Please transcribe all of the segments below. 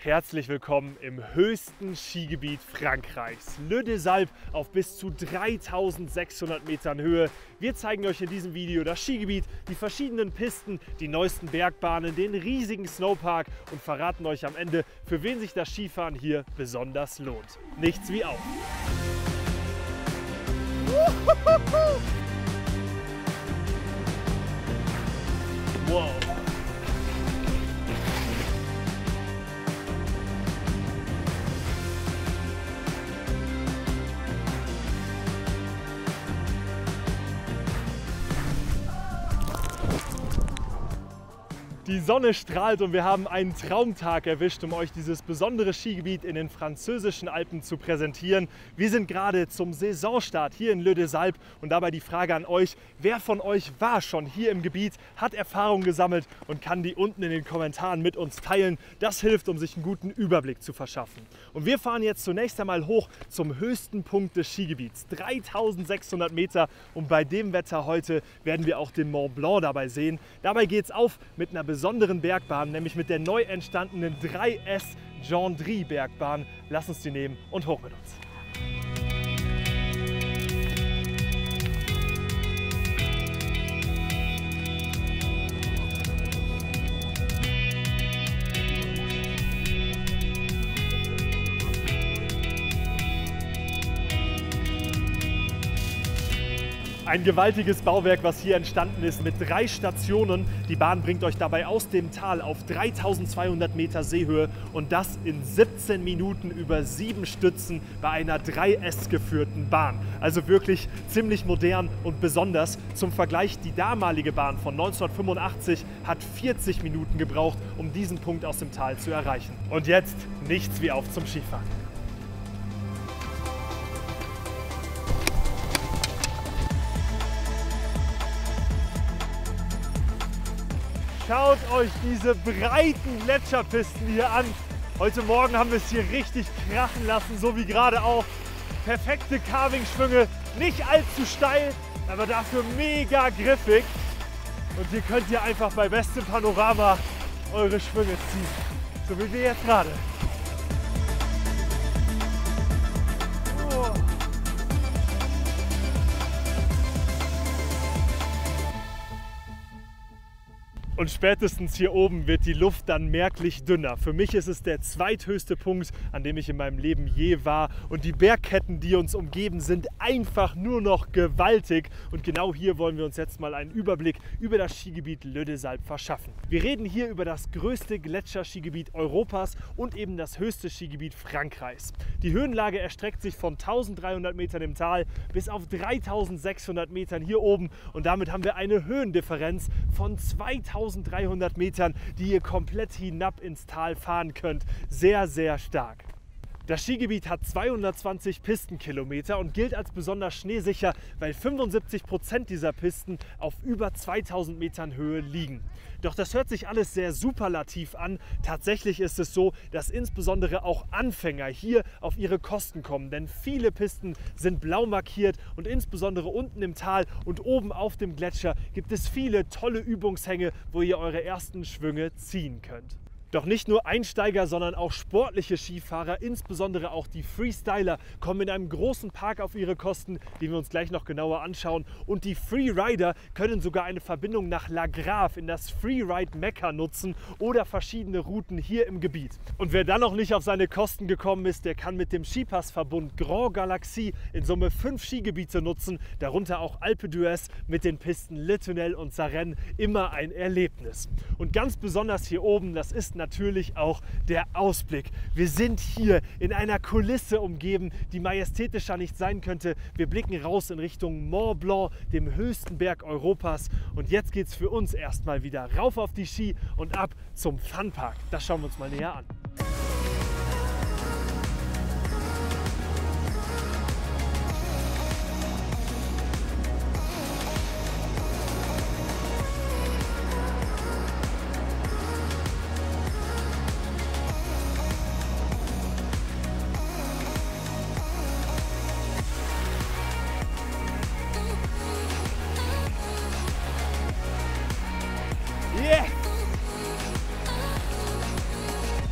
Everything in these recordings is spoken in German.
Herzlich willkommen im höchsten Skigebiet Frankreichs, Le des Alpes auf bis zu 3600 Metern Höhe. Wir zeigen euch in diesem Video das Skigebiet, die verschiedenen Pisten, die neuesten Bergbahnen, den riesigen Snowpark und verraten euch am Ende, für wen sich das Skifahren hier besonders lohnt. Nichts wie auf! Wow! Die Sonne strahlt und wir haben einen Traumtag erwischt, um euch dieses besondere Skigebiet in den französischen Alpen zu präsentieren. Wir sind gerade zum Saisonstart hier in Le des Alpes und dabei die Frage an euch, wer von euch war schon hier im Gebiet, hat Erfahrung gesammelt und kann die unten in den Kommentaren mit uns teilen. Das hilft, um sich einen guten Überblick zu verschaffen. Und wir fahren jetzt zunächst einmal hoch zum höchsten Punkt des Skigebiets, 3600 Meter, und bei dem Wetter heute werden wir auch den Mont Blanc dabei sehen. Dabei geht es auf mit einer besonderen Bergbahn, nämlich mit der neu entstandenen 3S Gendry Bergbahn. Lass uns die nehmen und hoch mit uns. Ein gewaltiges Bauwerk, was hier entstanden ist mit 3 Stationen. Die Bahn bringt euch dabei aus dem Tal auf 3200 Meter Seehöhe und das in 17 Minuten über 7 Stützen bei einer 3S geführten Bahn. Also wirklich ziemlich modern und besonders. Zum Vergleich, die damalige Bahn von 1985 hat 40 Minuten gebraucht, um diesen Punkt aus dem Tal zu erreichen. Und jetzt nichts wie auf zum Skifahren. Schaut euch diese breiten Gletscherpisten hier an. Heute Morgen haben wir es hier richtig krachen lassen, so wie gerade auch. Perfekte Carving-Schwünge, nicht allzu steil, aber dafür mega griffig. Und hier könnt ihr einfach bei bestem Panorama eure Schwünge ziehen, so wie wir jetzt gerade. Und spätestens hier oben wird die Luft dann merklich dünner. Für mich ist es der zweithöchste Punkt, an dem ich in meinem Leben je war. Und die Bergketten, die uns umgeben, sind einfach nur noch gewaltig. Und genau hier wollen wir uns jetzt mal einen Überblick über das Skigebiet Le des Alpes verschaffen. Wir reden hier über das größte Gletscherskigebiet Europas und eben das höchste Skigebiet Frankreichs. Die Höhenlage erstreckt sich von 1300 Metern im Tal bis auf 3600 Metern hier oben. Und damit haben wir eine Höhendifferenz von 2300 Metern, die ihr komplett hinab ins Tal fahren könnt. Sehr, sehr stark. Das Skigebiet hat 220 Pistenkilometer und gilt als besonders schneesicher, weil 75% dieser Pisten auf über 2000 Metern Höhe liegen. Doch das hört sich alles sehr superlativ an. Tatsächlich ist es so, dass insbesondere auch Anfänger hier auf ihre Kosten kommen, denn viele Pisten sind blau markiert und insbesondere unten im Tal und oben auf dem Gletscher gibt es viele tolle Übungshänge, wo ihr eure ersten Schwünge ziehen könnt. Doch nicht nur Einsteiger, sondern auch sportliche Skifahrer, insbesondere auch die Freestyler, kommen in einem großen Park auf ihre Kosten, die wir uns gleich noch genauer anschauen. Und die Freerider können sogar eine Verbindung nach La Grave in das Freeride-Mekka nutzen oder verschiedene Routen hier im Gebiet. Und wer dann noch nicht auf seine Kosten gekommen ist, der kann mit dem Skipassverbund Grand Galaxie in Summe 5 Skigebiete nutzen, darunter auch Alpe d'Huez mit den Pisten Le Tunnel und Sarenne, immer ein Erlebnis. Und ganz besonders hier oben, das ist natürlich auch der Ausblick. Wir sind hier in einer Kulisse umgeben, die majestätischer nicht sein könnte. Wir blicken raus in Richtung Mont Blanc, dem höchsten Berg Europas. Und jetzt geht es für uns erstmal wieder rauf auf die Ski und ab zum Funpark. Das schauen wir uns mal näher an.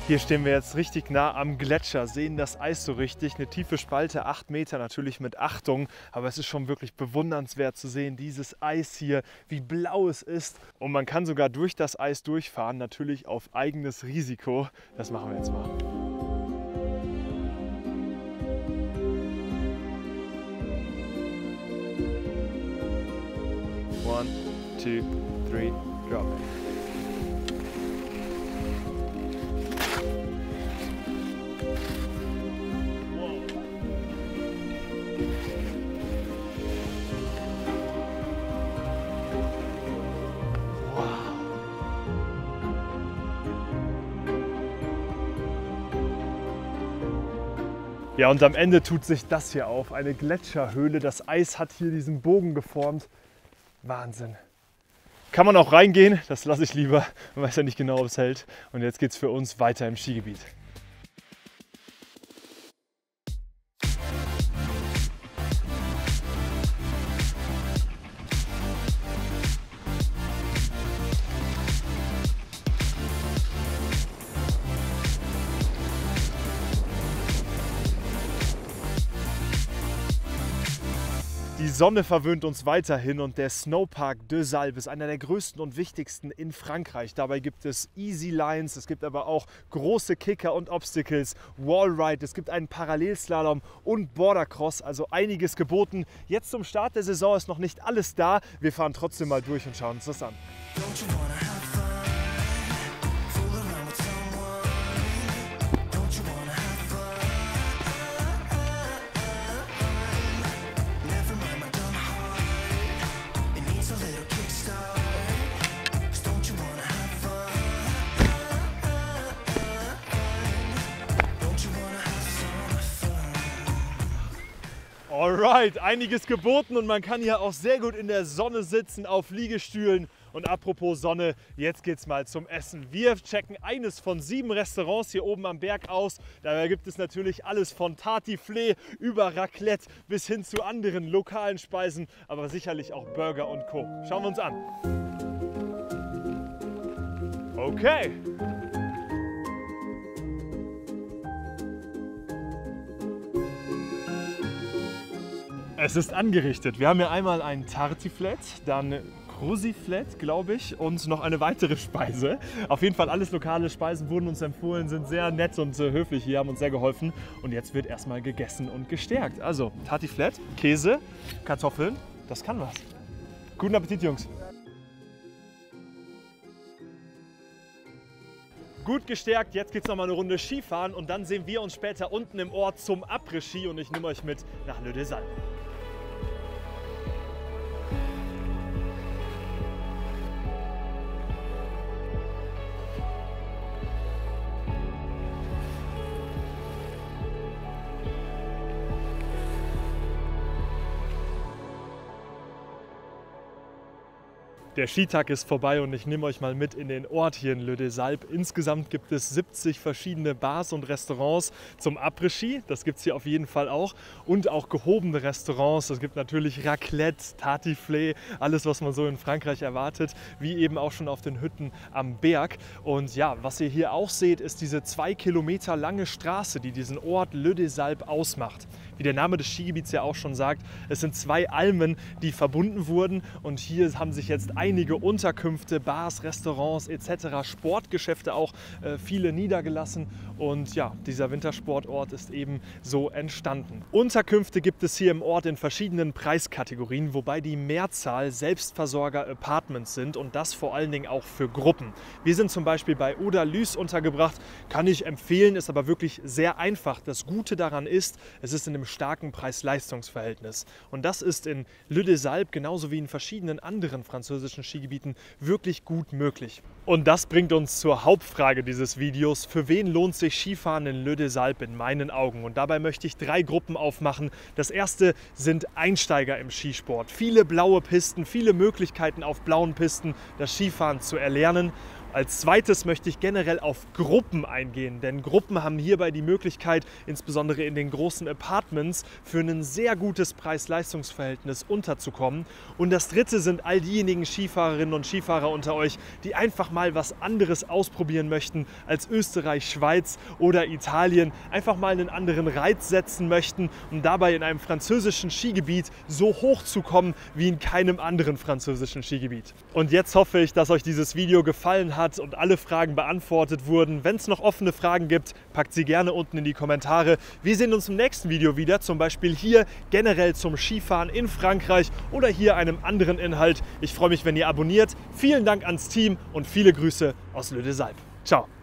Hier stehen wir jetzt richtig nah am Gletscher, sehen das Eis so richtig. Eine tiefe Spalte, 8 Meter, natürlich mit Achtung. Aber es ist schon wirklich bewundernswert zu sehen, dieses Eis hier, wie blau es ist. Und man kann sogar durch das Eis durchfahren, natürlich auf eigenes Risiko. Das machen wir jetzt mal. One, two, three, drop. Ja, und am Ende tut sich das hier auf, eine Gletscherhöhle. Das Eis hat hier diesen Bogen geformt. Wahnsinn. Kann man auch reingehen, das lasse ich lieber. Man weiß ja nicht genau, ob es hält. Und jetzt geht es für uns weiter im Skigebiet. Die Sonne verwöhnt uns weiterhin und der Snowpark de Salp ist einer der größten und wichtigsten in Frankreich. Dabei gibt es Easy Lines, es gibt aber auch große Kicker und Obstacles, Wallride, es gibt einen Parallelslalom und Bordercross, also einiges geboten. Jetzt zum Start der Saison ist noch nicht alles da, wir fahren trotzdem mal durch und schauen uns das an. Alright, einiges geboten und man kann hier auch sehr gut in der Sonne sitzen auf Liegestühlen. Und apropos Sonne, jetzt geht's mal zum Essen. Wir checken eines von 7 Restaurants hier oben am Berg aus. Dabei gibt es natürlich alles von Tartiflette über Raclette bis hin zu anderen lokalen Speisen, aber sicherlich auch Burger und Co. Schauen wir uns an. Okay. Es ist angerichtet. Wir haben hier einmal ein Tartiflette, dann Croziflette, glaube ich, und noch eine weitere Speise. Auf jeden Fall alles lokale Speisen wurden uns empfohlen, sind sehr nett und höflich hier, haben uns sehr geholfen. Und jetzt wird erstmal gegessen und gestärkt. Also Tartiflette, Käse, Kartoffeln, das kann was. Guten Appetit, Jungs. Gut gestärkt, jetzt geht es noch mal eine Runde Skifahren und dann sehen wir uns später unten im Ort zum Après-Ski und ich nehme euch mit nach Le de Salp. Der Skitag ist vorbei und ich nehme euch mal mit in den Ort hier in Le de Salp. Insgesamt gibt es 70 verschiedene Bars und Restaurants zum Après-Ski. Das gibt es hier auf jeden Fall auch. Und auch gehobene Restaurants. Es gibt natürlich Raclette, Tartiflette, alles was man so in Frankreich erwartet. Wie eben auch schon auf den Hütten am Berg. Und ja, was ihr hier auch seht, ist diese 2 Kilometer lange Straße, die diesen Ort Le de Salp ausmacht. Wie der Name des Skigebiets ja auch schon sagt, es sind 2 Almen, die verbunden wurden. Und hier haben sich jetzt einige Unterkünfte, Bars, Restaurants etc., Sportgeschäfte auch viele niedergelassen und ja, dieser Wintersportort ist eben so entstanden. Unterkünfte gibt es hier im Ort in verschiedenen Preiskategorien, wobei die Mehrzahl Selbstversorger-Apartments sind und das vor allen Dingen auch für Gruppen. Wir sind zum Beispiel bei Odalus untergebracht, kann ich empfehlen, ist aber wirklich sehr einfach. Das Gute daran ist, es ist in einem starken Preis-Leistungs-Verhältnis und das ist in Le de Salp genauso wie in verschiedenen anderen französischen Skigebieten wirklich gut möglich. Und das bringt uns zur Hauptfrage dieses Videos. Für wen lohnt sich Skifahren in Le de Salp in meinen Augen? Und dabei möchte ich 3 Gruppen aufmachen. Das erste sind Einsteiger im Skisport. Viele blaue Pisten, viele Möglichkeiten auf blauen Pisten das Skifahren zu erlernen. Als zweites möchte ich generell auf Gruppen eingehen, denn Gruppen haben hierbei die Möglichkeit, insbesondere in den großen Apartments, für ein sehr gutes Preis-Leistungs-Verhältnis unterzukommen. Und das dritte sind all diejenigen Skifahrerinnen und Skifahrer unter euch, die einfach mal was anderes ausprobieren möchten als Österreich, Schweiz oder Italien, einfach mal einen anderen Reiz setzen möchten und dabei in einem französischen Skigebiet so hoch zu kommen wie in keinem anderen französischen Skigebiet. Und jetzt hoffe ich, dass euch dieses Video gefallen hat und alle Fragen beantwortet wurden. Wenn es noch offene Fragen gibt, packt sie gerne unten in die Kommentare. Wir sehen uns im nächsten Video wieder, zum Beispiel hier generell zum Skifahren in Frankreich oder hier einem anderen Inhalt. Ich freue mich, wenn ihr abonniert. Vielen Dank ans Team und viele Grüße aus Le des Alpes. Ciao!